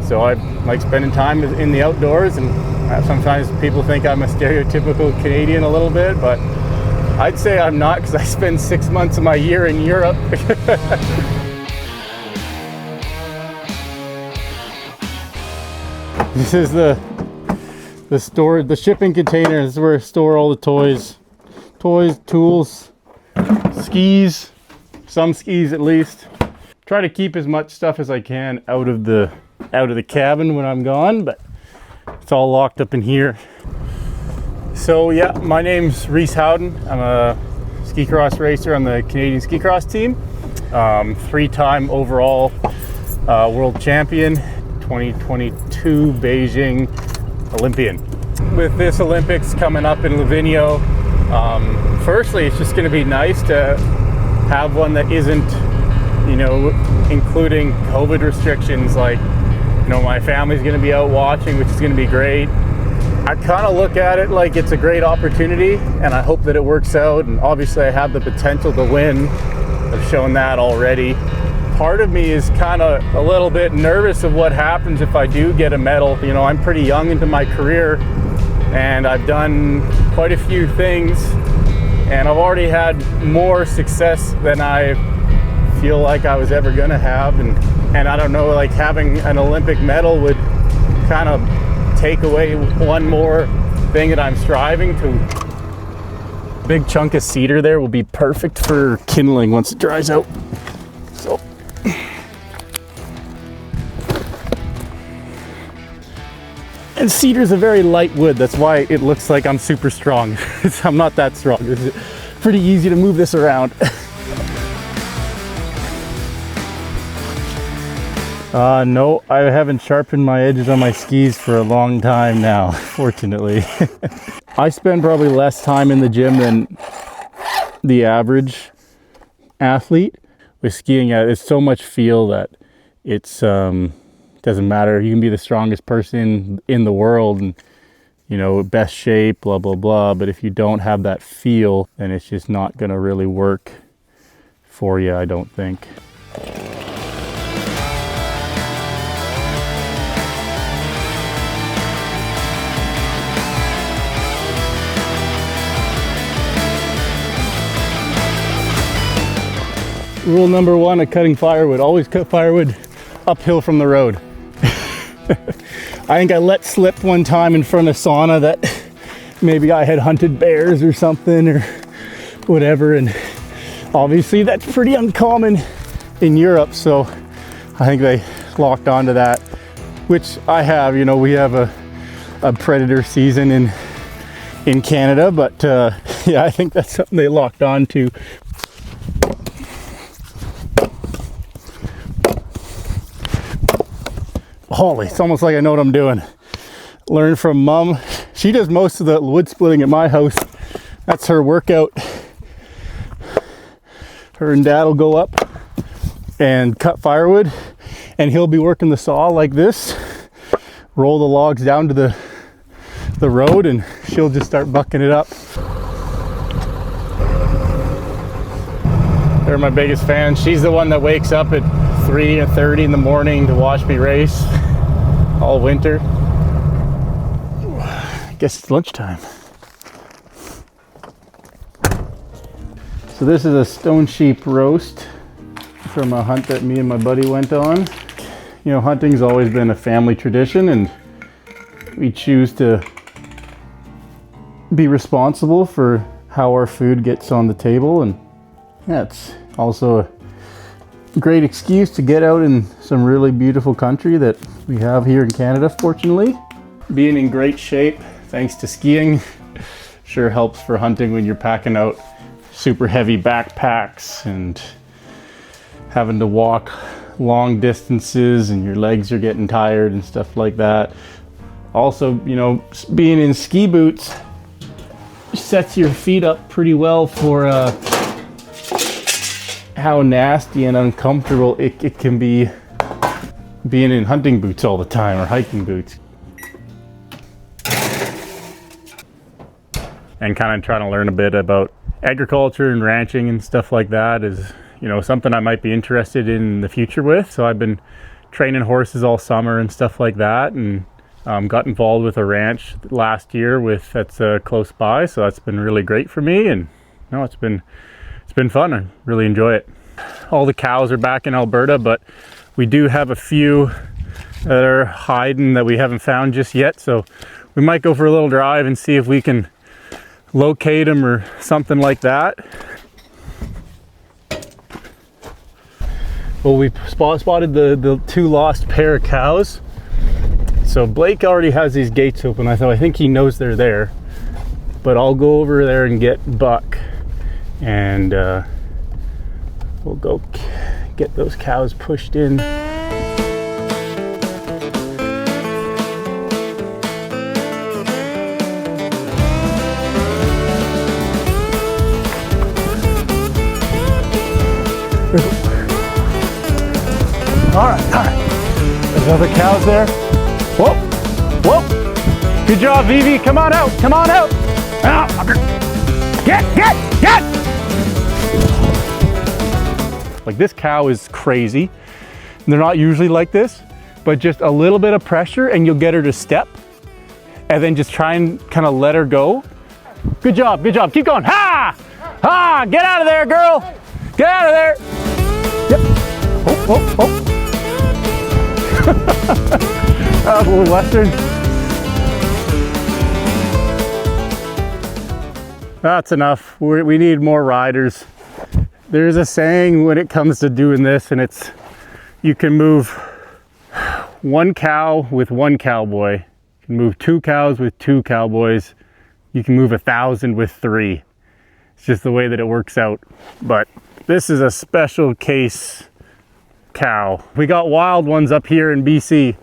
So I like spending time in the outdoors, and sometimes people think I'm a stereotypical Canadian a little bit, but I'd say I'm not, because I spend 6 months of my year in Europe. This is the shipping container. This is where I store all the toys, tools, skis, some skis at least. Try to keep as much stuff as I can out of the cabin when I'm gone, but it's all locked up in here. So yeah, my name's Reece Howden. I'm a ski cross racer on the Canadian ski cross team. 3-time overall world champion, 2022 Beijing Olympian. With this Olympics coming up in Livigno, firstly, it's just going to be nice to have one that isn't, including COVID restrictions. Like, my family's going to be out watching, which is going to be great. I kind of look at it like it's a great opportunity, and I hope that it works out. And obviously I have the potential to win. I've shown that already. Part of me is kind of a little bit nervous of what happens if I do get a medal. I'm pretty young into my career, and I've done quite a few things, and I've already had more success than I feel like I was ever gonna have. And I don't know, like, having an Olympic medal would kind of take away one more thing that I'm striving to. Big chunk of cedar there will be perfect for kindling once it dries out. So and cedar's a very light wood, that's why it looks like I'm super strong. I'm not that strong. It's pretty easy to move this around. No, I haven't sharpened my edges on my skis for a long time now, fortunately. I spend probably less time in the gym than the average athlete. With skiing, it's so much feel that it's doesn't matter. You can be the strongest person in the world and, best shape, blah, blah, blah. But if you don't have that feel, then it's just not going to really work for you, I don't think. Rule number 1 of cutting firewood: always cut firewood uphill from the road. I think I let slip one time in front of sauna that maybe I had hunted bears or something or whatever, and obviously that's pretty uncommon in Europe, so I think they locked onto that, which I have. We have a predator season in Canada, but yeah, I think that's something they locked onto. Holy, it's almost like I know what I'm doing. Learned from Mom. She does most of the wood splitting at my house. That's her workout. Her and Dad will go up and cut firewood, and he'll be working the saw like this, roll the logs down to the road, and she'll just start bucking it up. They're my biggest fans. She's the one that wakes up at 3:30 in the morning to watch me race all winter. I guess it's lunchtime. So this is a stone sheep roast from a hunt that me and my buddy went on. Hunting's always been a family tradition, and we choose to be responsible for how our food gets on the table, and that's also a great excuse to get out in some really beautiful country that we have here in Canada, fortunately. Being in great shape thanks to skiing sure helps for hunting when you're packing out super heavy backpacks and having to walk long distances and your legs are getting tired and stuff like that. Also, being in ski boots sets your feet up pretty well for how nasty and uncomfortable it can be being in hunting boots all the time, or hiking boots. And kind of trying to learn a bit about agriculture and ranching and stuff like that is, something I might be interested in the future with. So I've been training horses all summer and stuff like that, and got involved with a ranch last year that's close by, so that's been really great for me. And no, it's been fun. I really enjoy it. All the cows are back in Alberta, but we do have a few that are hiding that we haven't found just yet, so we might go for a little drive and see if we can locate them or something like that. Well, we spotted the 2 lost pair of cows. So Blake already has these gates open. I think he knows they're there, but I'll go over there and get Buck, and we'll go get those cows pushed in. All right. There's other cows there. Whoa, whoa. Good job, Vivi. Come on out, come on out. Get. Like, this cow is crazy. They're not usually like this, but just a little bit of pressure and you'll get her to step, and then just try and kind of let her go. Good job, keep going. Ha! Get out of there, girl. Get out of there. Yep. Oh. That was a little western. That's enough. We need more riders. There's a saying when it comes to doing this, and it's, you can move 1 cow with 1 cowboy. You can move 2 cows with 2 cowboys. You can move 1,000 with 3. It's just the way that it works out. But this is a special case cow. We got wild ones up here in BC.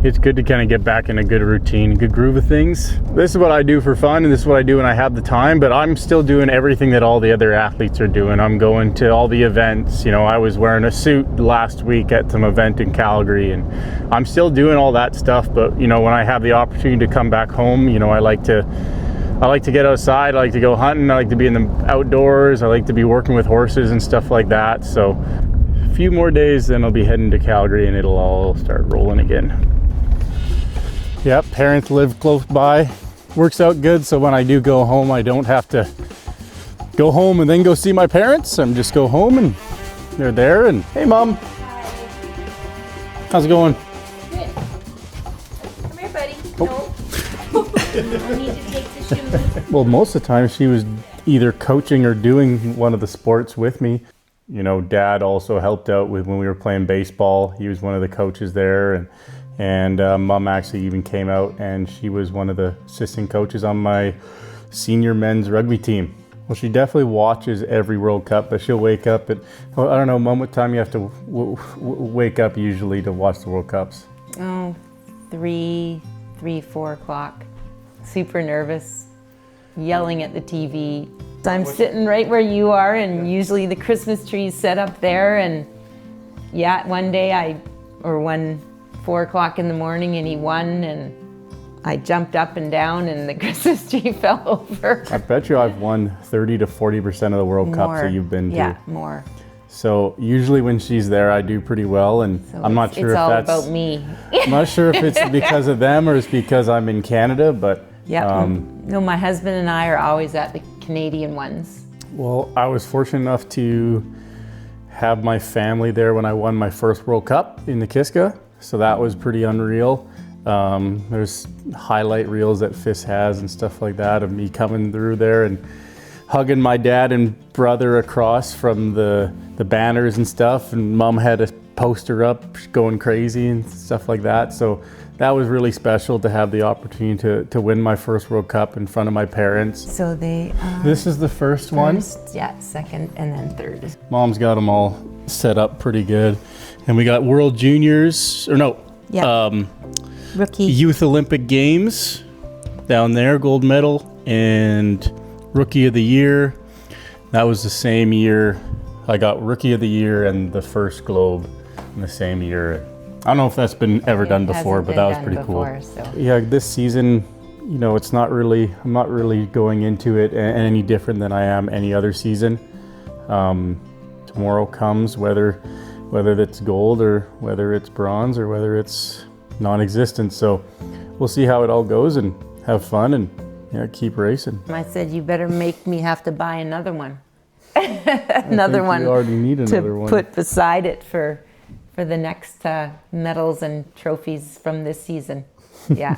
It's good to kind of get back in a good routine, good groove of things. This is what I do for fun, and this is what I do when I have the time, but I'm still doing everything that all the other athletes are doing. I'm going to all the events. You know, I was wearing a suit last week at some event in Calgary, and I'm still doing all that stuff. But, you know, when I have the opportunity to come back home, you know, I like to get outside. I like to go hunting. I like to be in the outdoors. I like to be working with horses and stuff like that. So a few more days, then I'll be heading to Calgary and it'll all start rolling again. Yep, parents live close by. Works out good, so when I do go home, I don't have to go home and then go see my parents. I'm just go home and they're there. And hey, Mom. Hi. How's it going? Good. Come here, buddy. Oh. No. I need to take the shoes. Well, most of the time she was either coaching or doing one of the sports with me. You know, Dad also helped out with when we were playing baseball. He was one of the coaches there, and Mom actually even came out and she was one of the assistant coaches on my senior men's rugby team. Well, she definitely watches every World Cup, but she'll wake up at, well, I don't know, Mom, what time you have to wake up usually to watch the World Cups? Oh, 4 o'clock. Super nervous, yelling at the TV. I'm sitting right where you are, and usually the Christmas tree's set up there, and yeah, one day 4 o'clock in the morning, and E01, and I jumped up and down and the Christmas tree fell over. I bet you I've won 30 to 40% of the World Cups that you've been to. Yeah, more. So usually when she's there, I do pretty well, and So I'm not sure if that's about me. I'm not sure if it's because of them or it's because I'm in Canada, but Yeah, no, my husband and I are always at the Canadian ones. well, I was fortunate enough to have my family there when I won my first World Cup in the Kiska, so that was pretty unreal. There's highlight reels that FIS has and stuff like that of me coming through there and hugging my dad and brother across from the banners and stuff, and Mom had a poster up going crazy and stuff like that. So that was really special to have the opportunity to win my first World Cup in front of my parents. So they This is the first one. Yeah, second and then third. Mom's got them all set up pretty good. And we got World Juniors, or no, Rookie. Youth Olympic Games down there, gold medal, and Rookie of the Year. That was the same year. I got Rookie of the Year and the first Globe in the same year. I don't know if that's been ever done before, but that was pretty cool. So. Yeah, this season, you know, I'm not really going into it any different than I am any other season. Tomorrow comes, whether whether it's gold or whether it's bronze or whether it's non-existent. So we'll see how it all goes and have fun and keep racing. I said, you better make me have to buy another one. Another one. We already need another one. Put beside it for the next medals and trophies from this season. Yeah.